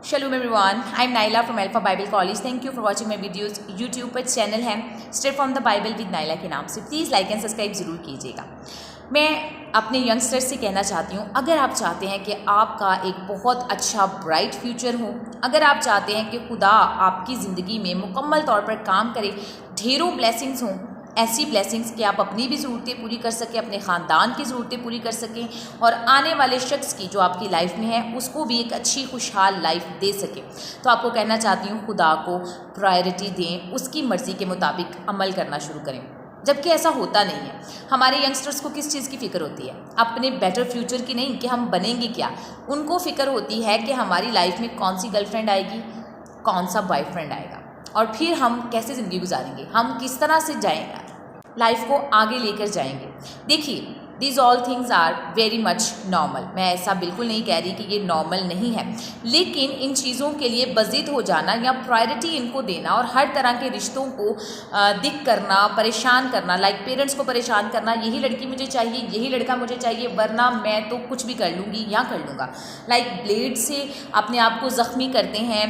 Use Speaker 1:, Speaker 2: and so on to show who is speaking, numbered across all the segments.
Speaker 1: Shalom everyone, I am Naila from Alpha Bible College. Thank you for watching my videos. YouTube पर channel है straight from the Bible with Naila के नाम से, please like and subscribe ज़रूर कीजिएगा। मैं अपने यंगस्टर्स से कहना चाहती हूँ, अगर आप चाहते हैं कि आपका एक बहुत अच्छा ब्राइट फ्यूचर हो, अगर आप चाहते हैं कि खुदा आपकी ज़िंदगी में मुकम्मल तौर पर काम करे, ढेरों ब्लेसिंग्स हों, ऐसी ब्लेसिंग्स कि आप अपनी भी ज़रूरतें पूरी कर सकें, अपने ख़ानदान की ज़रूरतें पूरी कर सकें और आने वाले शख्स की जो आपकी लाइफ में है उसको भी एक अच्छी खुशहाल लाइफ दे सकें, तो आपको कहना चाहती हूँ खुदा को प्रायोरिटी दें, उसकी मर्ज़ी के मुताबिक अमल करना शुरू करें। जबकि ऐसा होता नहीं है। हमारे यंगस्टर्स को किस चीज़ की फ़िक्र होती है? अपने बेटर फ्यूचर की नहीं कि हम बनेंगे क्या। उनको फ़िक्र होती है कि हमारी लाइफ में कौन सी गर्लफ्रेंड आएगी, कौन सा बॉयफ्रेंड आएगा और फिर हम कैसे ज़िंदगी गुजारेंगे, हम किस तरह से जाएंगे, लाइफ को आगे लेकर जाएंगे। देखिए, these all things are very much normal. मैं ऐसा बिल्कुल नहीं कह रही कि ये नॉर्मल नहीं है, लेकिन इन चीज़ों के लिए बज़िद हो जाना या प्रायोरिटी इनको देना और हर तरह के रिश्तों को दिक करना, परेशान करना, लाइक पेरेंट्स को परेशान करना, यही लड़की मुझे चाहिए, यही लड़का मुझे चाहिए, वरना मैं तो कुछ भी कर लूँगी या कर लूँगा। लाइक ब्लेड से अपने आप को ज़ख्मी करते हैं,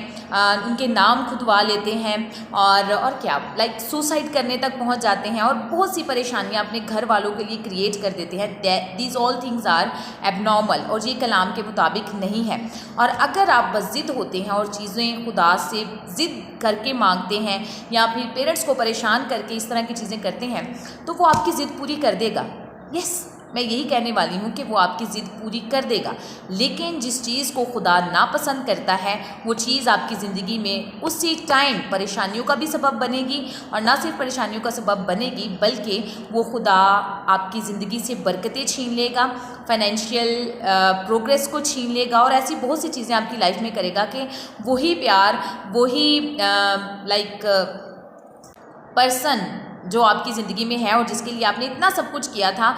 Speaker 1: उनके नाम खुदवा लेते हैं और क्या, लाइक सुसाइड करने तक पहुँच जाते हैं और बहुत सी परेशानियाँ अपने घर वालों के लिए क्रिएट कर देते हैं। These all things are abnormal और ये कलाम के मुताबिक नहीं है। और अगर आप बस ज़िद होते हैं और चीज़ें खुदा से ज़िद करके मांगते हैं या फिर पेरेंट्स को परेशान करके इस तरह की चीज़ें करते हैं, तो वो आपकी ज़िद पूरी कर देगा। यस, मैं यही कहने वाली हूँ कि वो आपकी ज़िद पूरी कर देगा, लेकिन जिस चीज़ को खुदा नापसंद करता है वो चीज़ आपकी ज़िंदगी में उसी टाइम परेशानियों का भी सबब बनेगी और ना सिर्फ परेशानियों का सबब बनेगी बल्कि वो खुदा आपकी ज़िंदगी से बरकतें छीन लेगा, फाइनेंशियल प्रोग्रेस को छीन लेगा और ऐसी बहुत सी चीज़ें आपकी लाइफ में करेगा कि वही प्यार, वही लाइक पर्सन जो आपकी ज़िंदगी में है और जिसके लिए आपने इतना सब कुछ किया था,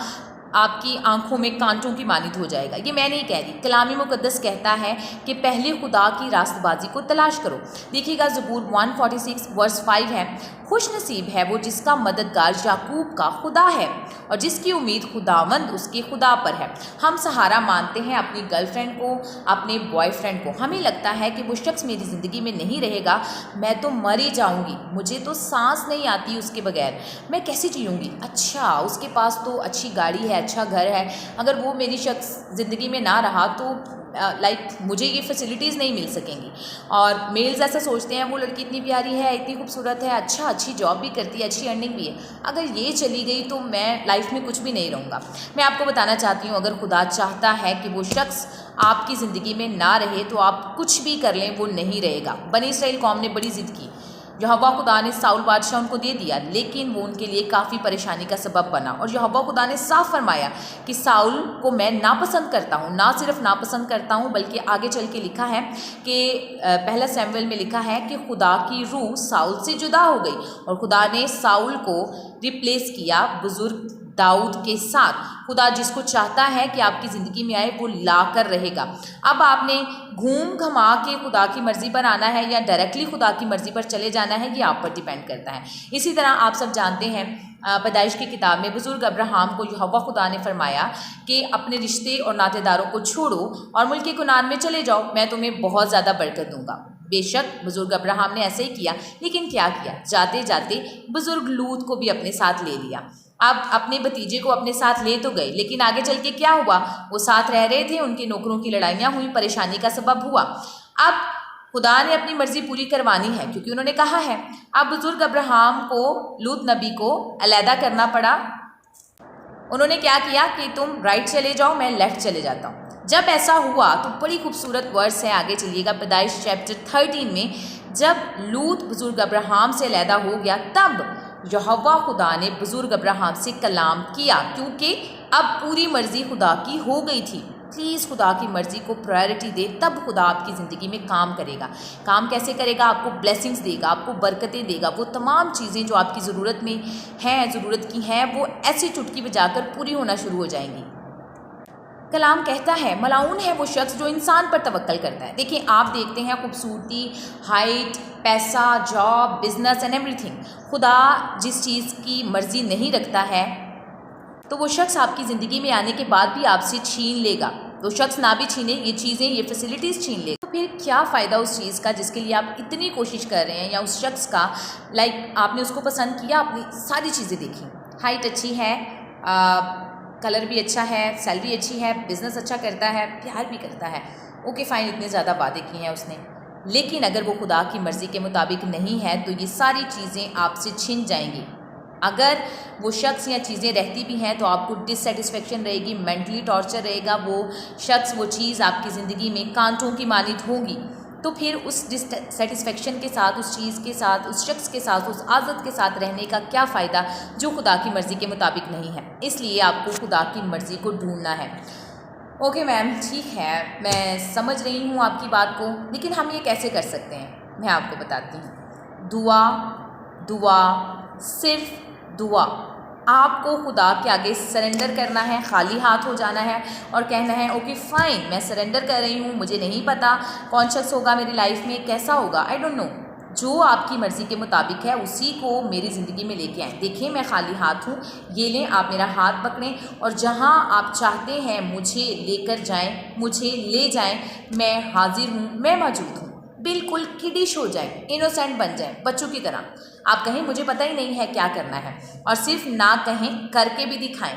Speaker 1: आपकी आंखों में कांटों की मानित हो जाएगा। ये मैं नहीं कह रही, कलामी मुकद्दस कहता है कि पहले खुदा की रास्तबाजी को तलाश करो। देखिएगा, ज़बूर 146 वर्स 5 है, खुश नसीब है वो जिसका मददगार याकूब का खुदा है और जिसकी उम्मीद खुदावंद उसके खुदा पर है। हम सहारा मानते हैं अपनी गर्लफ्रेंड को, अपने बॉयफ्रेंड को। हमें लगता है कि वो शख्स मेरी ज़िंदगी में नहीं रहेगा, मैं तो मर ही जाऊँगी, मुझे तो सांस नहीं आती उसके बगैर, मैं कैसे जीऊँगी। अच्छा, उसके पास तो अच्छी गाड़ी है, अच्छा घर है, अगर वो मेरी शख्स ज़िंदगी में ना रहा तो लाइक मुझे ये फैसिलिटीज़ नहीं मिल सकेंगी। और मेल्स ऐसा सोचते हैं, वो लड़की इतनी प्यारी है, इतनी खूबसूरत है, अच्छा अच्छी जॉब भी करती है, अच्छी अर्निंग भी है, अगर ये चली गई तो मैं लाइफ में कुछ भी नहीं रहूँगा। मैं आपको बताना चाहती हूँ, अगर खुदा चाहता है कि वो शख्स आपकी ज़िंदगी में ना रहे तो आप कुछ भी कर लें, वो नहीं रहेगा। बनी इसराइल कौम ने बड़ी ज़िद की, यहोवा खुदा ने साउल बादशाह उनको दे दिया, लेकिन वो उनके लिए काफ़ी परेशानी का सबब बना और यहोवा खुदा ने साफ फरमाया कि साउल को मैं नापसंद करता हूँ। ना सिर्फ नापसंद करता हूँ बल्कि आगे चल के लिखा है कि पहला सैमुएल में लिखा है कि खुदा की रूह साउल से जुदा हो गई और खुदा ने साउल को रिप्लेस किया बुजुर्ग दाऊद के साथ। खुदा जिसको चाहता है कि आपकी ज़िंदगी में आए वो ला कर रहेगा। अब आपने घूम घमा के खुदा की मर्ज़ी पर आना है या डायरेक्टली खुदा की मर्ज़ी पर चले जाना है, ये आप पर डिपेंड करता है। इसी तरह आप सब जानते हैं, पैदाइश की किताब में बुजुर्ग अब्राहम को यहोवा खुदा ने फरमाया कि अपने रिश्ते और नातेदारों को छोड़ो और मुल्क कुनान में चले जाओ, मैं तुम्हें बहुत ज़्यादा बरकत दूंगा। बेशक बुजुर्ग अब्राहम ने ऐसे ही किया, लेकिन क्या किया, जाते जाते बुजुर्ग लूत को भी अपने साथ ले लिया। अब अपने भतीजे को अपने साथ ले तो गए, लेकिन आगे चल के क्या हुआ, वो साथ रह रहे थे, उनके नौकरों की लड़ाइयाँ हुई, परेशानी का सबब हुआ। अब खुदा ने अपनी मर्जी पूरी करवानी है क्योंकि उन्होंने कहा है। अब बुजुर्ग अब्राहम को लूत नबी को अलहदा करना पड़ा। उन्होंने क्या किया कि तुम राइट चले जाओ, मैं लेफ्ट चले जाता हूँ। जब ऐसा हुआ तो बड़ी खूबसूरत वर्स है, आगे चलिएगा पैदाइश चैप्टर 13 में, जब लूत बुजुर्ग अब्राहम से अलहदा हो गया तब यहोवा खुदा ने बुजुर्ग अब्राहम से कलाम किया क्योंकि अब पूरी मर्ज़ी खुदा की हो गई थी। प्लीज़ खुदा की मर्ज़ी को प्रायोरिटी दे, तब खुदा आपकी ज़िंदगी में काम करेगा। काम कैसे करेगा? आपको ब्लेसिंग्स देगा, आपको बरकतें देगा, वो तमाम चीज़ें जो आपकी ज़रूरत में हैं, ज़रूरत की हैं, वो ऐसी चुटकी बजाकर पूरी होना शुरू हो जाएंगी। कलाम कहता है, मलाउन है वो शख्स जो इंसान पर तवक्कल करता है। देखिए, आप देखते हैं खूबसूरती, हाइट, पैसा, जॉब, बिजनेस एंड एवरीथिंग, खुदा जिस चीज़ की मर्ज़ी नहीं रखता है तो वो शख्स आपकी ज़िंदगी में आने के बाद भी आपसे छीन लेगा। वो शख्स ना भी छीने, ये चीज़ें, ये फैसिलिटीज़ छीन ले, तो फिर क्या फ़ायदा उस चीज़ का जिसके लिए आप इतनी कोशिश कर रहे हैं, या उस शख्स का आपने उसको पसंद किया, आपने सारी चीज़ें देखी, हाइट अच्छी है, कलर भी अच्छा है, सैलरी अच्छी है, बिज़नेस अच्छा करता है, प्यार भी करता है, ओके फ़ाइन, इतने ज़्यादा वादे किए हैं उसने, लेकिन अगर वो खुदा की मर्ज़ी के मुताबिक नहीं है तो ये सारी चीज़ें आपसे छिन जाएंगी। अगर वो शख्स या चीज़ें रहती भी हैं तो आपको डिससेटिस्फेक्शन रहेगी, मेंटली टॉर्चर रहेगा, वो शख्स, वो चीज़ आपकी ज़िंदगी में कांटों की मानित होगी। तो फिर उस डिससेटिस्फेक्शन के साथ, उस चीज़ के साथ, उस शख्स के साथ, उस आदत के साथ रहने का क्या फ़ायदा जो खुदा की मर्ज़ी के मुताबिक नहीं है। इसलिए आपको खुदा की मर्ज़ी को ढूंढना है। ओके मैम, ठीक है, मैं समझ रही हूँ आपकी बात को, लेकिन हम ये कैसे कर सकते हैं, मैं आपको बताती हूँ। दुआ, दुआ, सिर्फ दुआ। आपको खुदा के आगे सरेंडर करना है, खाली हाथ हो जाना है और कहना है ओके फ़ाइन, मैं सरेंडर कर रही हूँ, मुझे नहीं पता कौन शख्स होगा मेरी लाइफ में, कैसा होगा, आई डोंट नो, जो आपकी मर्ज़ी के मुताबिक है उसी को मेरी ज़िंदगी में लेके आएँ। देखिए मैं खाली हाथ हूँ, ये लें, आप मेरा हाथ पकड़ें और जहाँ आप चाहते हैं मुझे लेकर जाएं, मुझे ले जाएं, मैं हाजिर हूँ, मैं मौजूद हूँ। बिल्कुल किडिश हो जाएं, इनोसेंट बन जाएं, बच्चों की तरह। आप कहें मुझे पता ही नहीं है क्या करना है, और सिर्फ ना कहें, करके भी दिखाएं।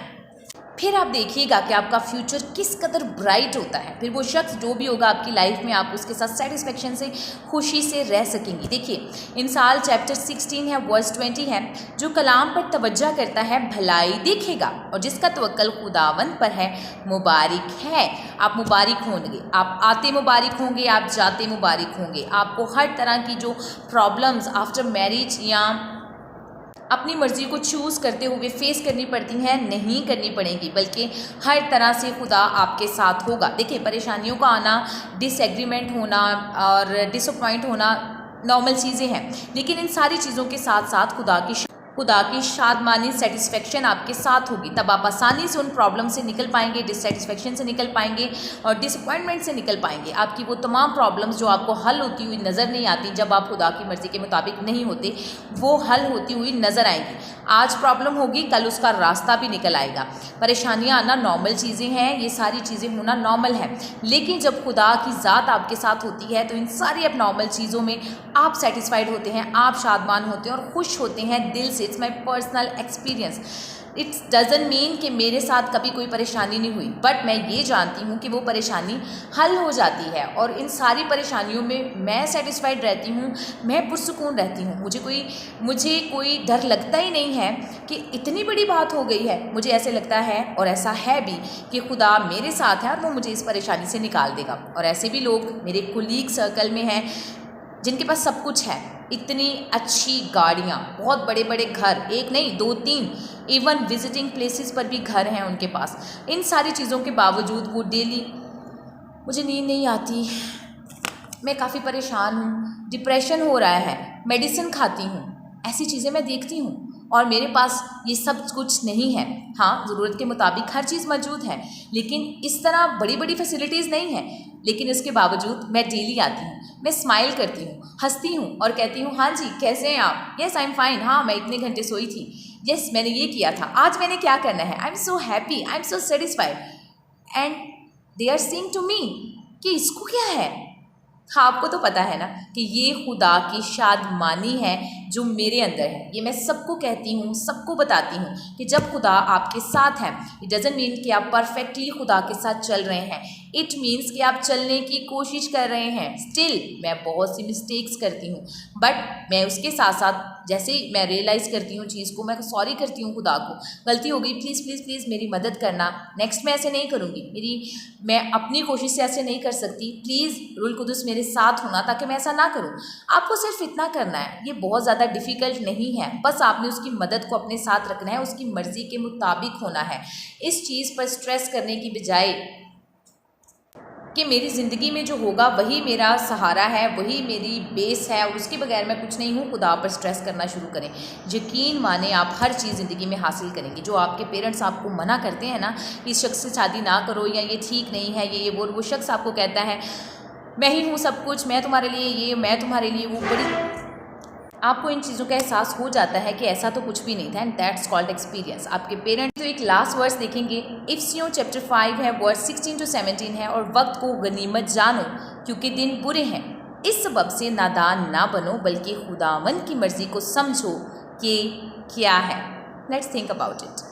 Speaker 1: फिर आप देखिएगा कि आपका फ्यूचर किस कदर ब्राइट होता है। फिर वो शख्स जो भी होगा आपकी लाइफ में, आप उसके साथ सेटिस्फेक्शन से, खुशी से रह सकेंगी। देखिए इंसाल चैप्टर 16 है, वर्स 20 है, जो कलाम पर तवज्जो करता है भलाई देखेगा, और जिसका तवक्कल खुदावंद पर है मुबारक है। आप मुबारक होंगे, आप आते मुबारक होंगे, आप जाते मुबारक होंगे। आपको हर तरह की जो प्रॉब्लम्स आफ्टर मैरिज या अपनी मर्ज़ी को चूज़ करते हुए फेस करनी पड़ती हैं, नहीं करनी पड़ेंगी, बल्कि हर तरह से खुदा आपके साथ होगा। देखिए परेशानियों का आना, डिसएग्रीमेंट होना और डिसअपॉइंट होना नॉर्मल चीज़ें हैं, लेकिन इन सारी चीज़ों के साथ साथ खुदा की शादमानी सेटिस्फेक्शन आपके साथ होगी। तब आप आसानी से उन प्रॉब्लम से निकल पाएंगे, डिससेटिस्फेक्शन से निकल पाएंगे और डिसअपॉइंटमेंट से निकल पाएंगे। आपकी वो तमाम प्रॉब्लम्स जो आपको हल होती हुई नज़र नहीं आती, जब आप खुदा की मर्ज़ी के मुताबिक नहीं होते, वो हल होती हुई नज़र आएंगी। आज प्रॉब्लम होगी, कल उसका रास्ता भी निकल आएगा। परेशानियाँ आना नॉर्मल चीज़ें हैं, ये सारी चीज़ें होना नॉर्मल है, लेकिन जब खुदा की ज़ात आपके साथ होती है तो इन सारी अब नॉर्मल चीज़ों में आप सेटिस्फाइड होते हैं, आप शादमान होते हैं और खुश होते हैं दिल से। It's my personal experience. It's doesn't mean कि मेरे साथ कभी कोई परेशानी नहीं हुई, बट मैं ये जानती हूँ कि वो परेशानी हल हो जाती है और इन सारी परेशानियों में मैं सेटिस्फाइड रहती हूँ, मैं पुरसुकून रहती हूँ। मुझे कोई डर लगता ही नहीं है कि इतनी बड़ी बात हो गई है। मुझे ऐसे लगता है और ऐसा है भी कि खुदा मेरे साथ है और वो मुझे इस परेशानी से निकाल देगा। और ऐसे भी लोग मेरे कुलीग सर्कल में हैं जिनके पास सब कुछ है, इतनी अच्छी गाड़ियाँ, बहुत बड़े बड़े घर, एक नहीं 2-3, इवन विजिटिंग प्लेसेस पर भी घर हैं उनके पास। इन सारी चीज़ों के बावजूद वो डेली, मुझे नींद नहीं आती, मैं काफ़ी परेशान हूँ, डिप्रेशन हो रहा है, मेडिसिन खाती हूँ, ऐसी चीज़ें मैं देखती हूँ और मेरे पास ये सब कुछ नहीं है। हाँ, ज़रूरत के मुताबिक हर चीज़ मौजूद है, लेकिन इस तरह बड़ी बड़ी फैसिलिटीज़ नहीं है। लेकिन इसके बावजूद मैं डेली आती हूँ, मैं स्माइल करती हूँ, हंसती हूँ और कहती हूँ हाँ जी कैसे हैं आप, येस आई एम फाइन, हाँ मैं इतने घंटे सोई थी, येस मैंने ये किया था, आज मैंने क्या करना है, I am so happy, I am so satisfied. And they are saying to me कि इसको क्या है। हाँ, आपको तो पता है ना कि ये खुदा की शादमानी है जो मेरे अंदर है। ये मैं सबको कहती हूँ, सबको बताती हूँ कि जब खुदा आपके साथ है, इट डजंट मीन कि आप परफेक्टली खुदा के साथ चल रहे हैं, इट मीन्स कि आप चलने की कोशिश कर रहे हैं। स्टिल मैं बहुत सी मिस्टेक्स करती हूँ, बट मैं उसके साथ साथ जैसे ही मैं रियलाइज़ करती हूँ चीज़ को, मैं सॉरी करती हूँ खुदा को, गलती हो गई, प्लीज़ प्लीज़ प्लीज़ मेरी मदद करना, नेक्स्ट मैं ऐसे नहीं करूँगी, मैं अपनी कोशिश से ऐसे नहीं कर सकती, प्लीज़ रूल कुदस मेरे साथ होना ताकि मैं ऐसा ना करूँ। आपको सिर्फ इतना करना है, ये बहुत ज़्यादा डिफ़िकल्ट नहीं है, बस आपने उसकी मदद को अपने साथ रखना है, उसकी मर्ज़ी के मुताबिक होना है। इस चीज़ पर स्ट्रेस करने की बजाय कि मेरी ज़िंदगी में जो होगा वही मेरा सहारा है, वही मेरी बेस है और उसके बगैर मैं कुछ नहीं हूँ, खुदा पर स्ट्रेस करना शुरू करें। यकीन माने आप हर चीज़ ज़िंदगी में हासिल करेंगे। जो आपके पेरेंट्स आपको मना करते हैं ना, इस शख्स से शादी ना करो या ये ठीक नहीं है, ये वो शख्स आपको कहता है मैं ही हूँ सब कुछ, मैं तुम्हारे लिए ये, मैं तुम्हारे लिए वो, आपको इन चीज़ों का एहसास हो जाता है कि ऐसा तो कुछ भी नहीं था, एंड दैट्स कॉल्ड एक्सपीरियंस। आपके पेरेंट्स तो एक लास्ट वर्स देखेंगे, इफ्सियों चैप्टर 5 है, वर्स 16 to 17 है, और वक्त को गनीमत जानो क्योंकि दिन बुरे हैं, इस सबब से नादान ना बनो बल्कि खुदावंद की मर्ज़ी को समझो कि क्या है। Let's think about it.